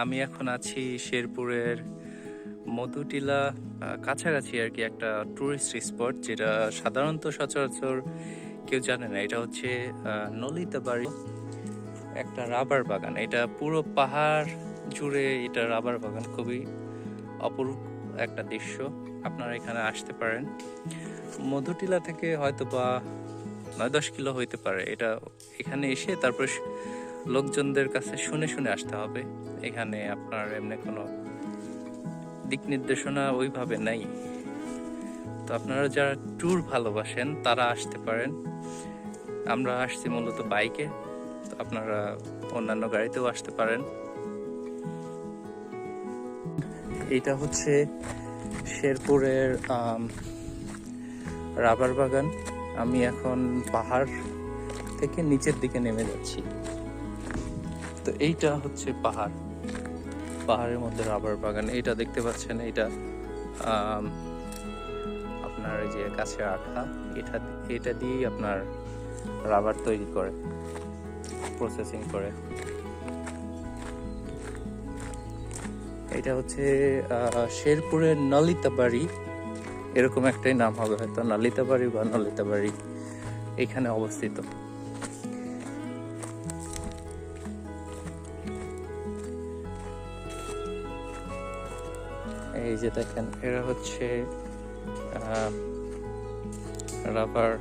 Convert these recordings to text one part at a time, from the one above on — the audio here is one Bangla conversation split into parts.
আমি এখন আছি শেরপুরের মধুটিলা কাছাকাছি আর কি, একটা টুরিস্ট স্পট যেটা সাধারণত সচরাচর কেউ জানে না। এটা হচ্ছে নলিতাবাড়ি একটা রাবার বাগান। এটা পুরো পাহাড় জুড়ে এটা রাবার বাগান, খুবই অপরূপ একটা দৃশ্য। আপনারা এখানে আসতে পারেন। মধুটিলা থেকে হয়তো বা 9-10 কিলো হইতে পারে। এটা এখানে এসে তারপর লোকজনদের কাছে শুনে শুনে আসতে হবে। এখানে আপনার এমনি কোনো দিক নির্দেশনা ওইভাবে নাই। তো আপনারা যারা ট্যুর ভালোবাসেন তারা আসতে পারেন। আমরা আসছি মূলত বাইকে, তো আপনারা অন্যান্য গাড়িতেও আসতে পারেন। এটা হচ্ছে শেরপুরের রাবার বাগান। আমি এখন পাহাড় থেকে নিচের দিকে নেমে যাচ্ছি। তো এইটা হচ্ছে পাহাড়ের মধ্যে রাবার বাগান। এটা দেখতে পাচ্ছেন, এটা আপনার এই যে গাছের আঠা, এটা দিয়েই আপনার রাবার তৈরি করে, প্রসেসিং করে। এটা হচ্ছে শেরপুরের নলিতাবাড়ি, এরকম একটাই নাম হবে হয়তো, নলিতাবাড়ি বা নলিতাবাড়ি, এখানে অবস্থিত। এই যে দেখেন, এরা হচ্ছে রাবার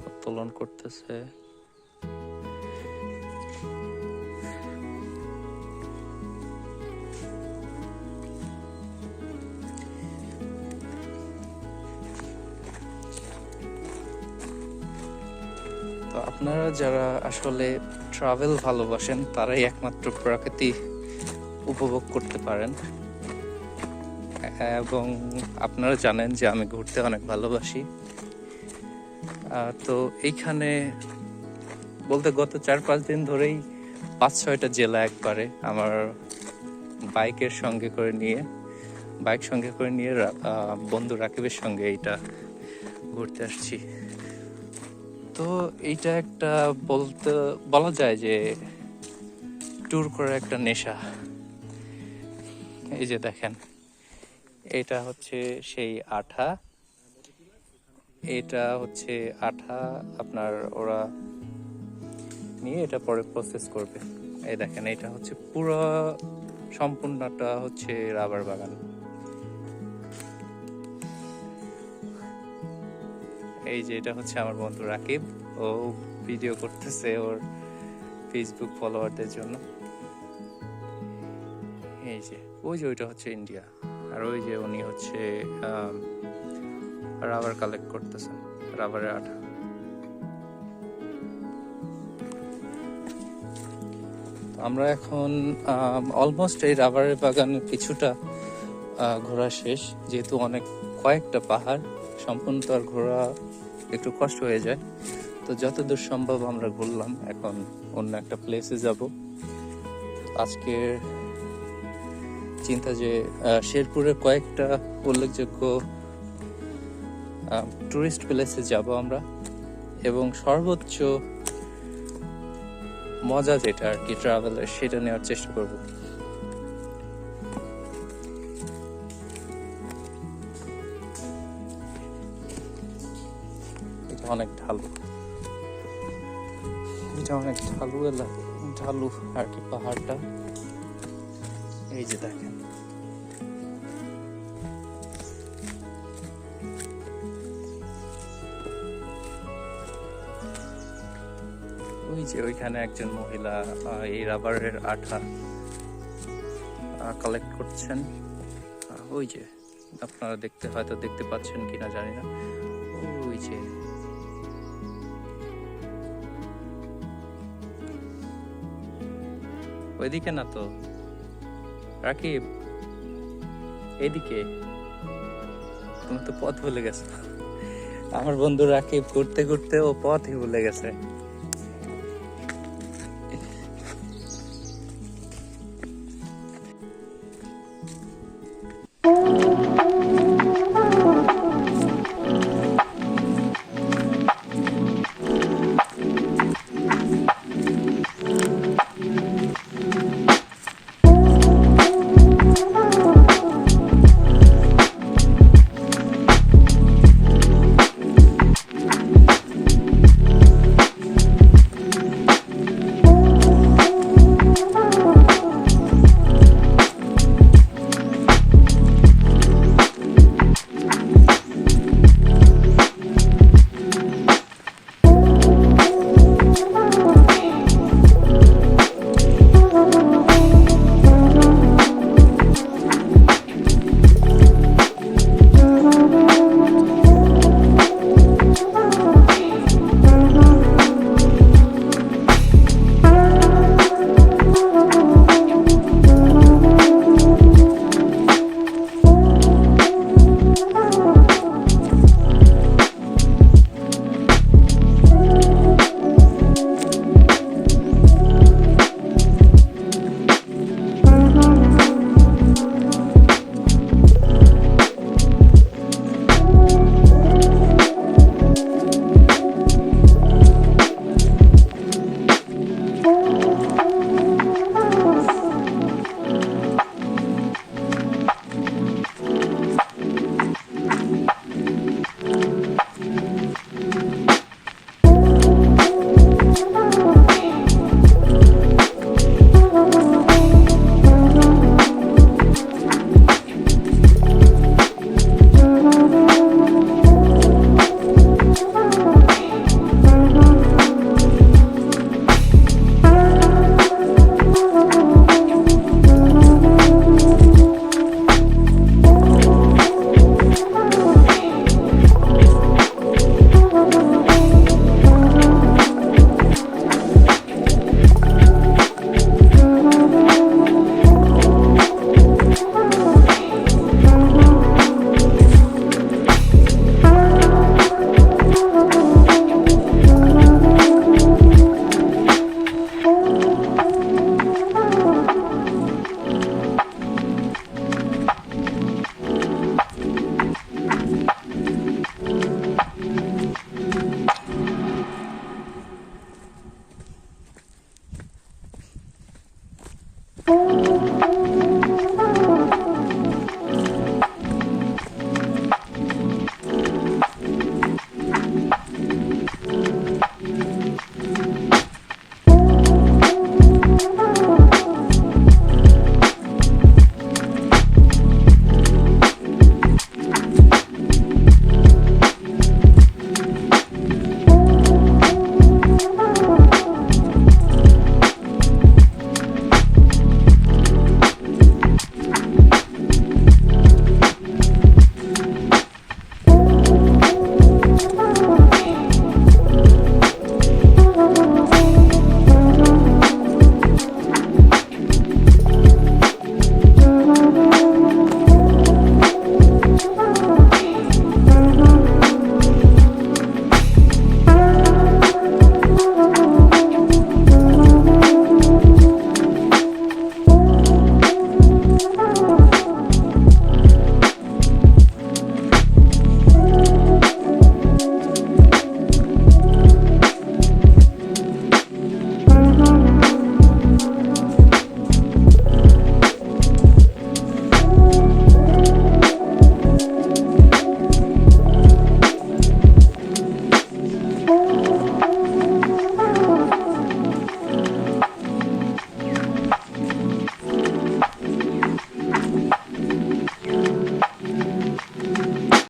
উত্তোলন করতেছে। তো আপনারা যারা আসলে ট্রাভেল ভালোবাসেন তারাই একমাত্র প্রকৃতি উপভোগ করতে পারেন। এবং আপনারা জানেন যে আমি ঘুরতে অনেক ভালোবাসি। তো এইখানে বলতে গত 4-5 দিন ধরেই 5-6টা জেলা একবারে আমার বাইক সঙ্গে করে নিয়ে বন্ধু রাকিবের সঙ্গে এইটা ঘুরতে আসছি। তো এইটা একটা বলা যায় যে ট্যুর করার একটা নেশা। এই যে দেখেন, এটা হচ্ছে সেই আঠা, আপনার ওরা নিয়ে এটা পরে প্রসেস করবে। এই দেখেন, এটা হচ্ছে পুরো সম্পূর্ণটা হচ্ছে রাবার বাগান। এই যে এটা হচ্ছে আমার বন্ধু রাকিব, ও ভিডিও করতেছে ওর ফেসবুক ফলোয়ারদের জন্য। এই যে ওইটা হচ্ছে ইন্ডিয়া, আর ওই যে উনি হচ্ছে রাবার কালেক্ট করতেছেন, রাবারের আঠা। আমরা এখন অলমোস্ট এই রাবারের বাগানের কিছুটা ঘোরা শেষ, যেহেতু কয়েকটা পাহাড়, সম্পূর্ণ তো আর ঘোরা একটু কষ্ট হয়ে যায়। তো যতদূর সম্ভব আমরা ঘুরলাম, এখন অন্য একটা প্লেসে যাব। আজকের চিন্তা যে শেরপুরের কয়েকটা উল্লেখযোগ্য টুরিস্ট প্লেসে যাব আমরা, এবং সর্বোচ্চ মজা যেটা আর কি ট্রাভেলের, সেটা নেওয়ার চেষ্টা করব। এটা অনেক ঢালু আর কি পাহাড়টা। এই যে দেখেন, ওই যে ওইখানে একজন মহিলা এই রাবারের আঠা কালেক্ট করছেন। ওই যে আপনারা হয়তো দেখতে পাচ্ছেন কিনা জানি না, ওই যে ওইদিকে না তো রাকিব, এদিকে। তুমি তো পথ ভুলে গেছো। আমার বন্ধু রাকিব ঘুরতে ঘুরতে ও পথই ভুলে গেছে।